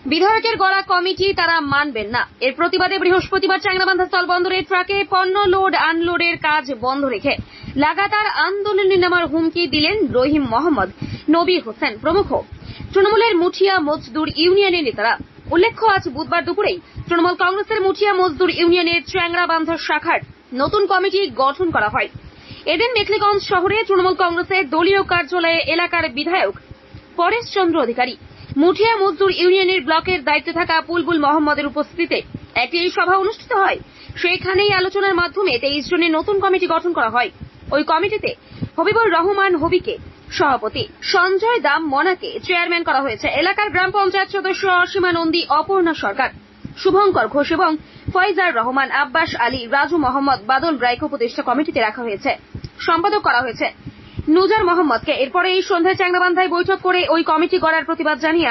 বিধায়কের গড়া কমিটি তারা মানবেন না। এর প্রতিবাদে বৃহস্পতিবার চ্যাংড়াবান্ধা স্থল বন্দরে ট্রাকে পণ্য লোড আনলোডের কাজ বন্ধ রেখে লাগাতার আন্দোলনে নামার হুমকি দিলেন রহিম মোহাম্মদ, নবীর হোসেন প্রমুখ তৃণমূলের মুঠিয়া মজদুর ইউনিয়নের নেতারা। উল্লেখ্য, আজ বুধবার দুপুরেই তৃণমূল কংগ্রেসের মুঠিয়া মজদুর ইউনিয়নের চ্যাংড়াবান্ধা শাখার নতুন কমিটি গঠন করা হয়। এদিন মেখলিগঞ্জ শহরে তৃণমূল কংগ্রেসের দলীয় কার্যালয়ে এলাকার বিধায়ক পরেশ চন্দ্র অধিকারী, মুঠিয়া মজদুর ইউনিয়নের ব্লকের দায়িত্বে থাকা বুলবুল মোহাম্মদের উপস্থিতিতে একটি সভা অনুষ্ঠিত হয়। সেখানেই আলোচনার মাধ্যমে 23 জনের নতুন কমিটি গঠন করা হয়। ওই কমিটিতে হবিবুর রহমান হবিকে সভাপতি, সঞ্জয় দাম মনাকে চেয়ারম্যান করা হয়েছে। এলাকার গ্রাম পঞ্চায়েত সদস্য অসীমা নন্দী, অপর্ণা সরকার, শুভঙ্কর ঘোষ এবং ফয়জার রহমান, আব্বাস আলী, রাজু মোহাম্মদ, বাদল রায়কে উপদেষ্টা কমিটিতে রাখা হয়েছে। সম্পাদক করা হয়েছে নুজার মোহাম্মদকে। এরপরে এই সন্ধ্যায় চ্যাংড়াবান্ধায় বৈঠক করে ওই কমিটি গড়ার প্রতিবাদ জানিয়ে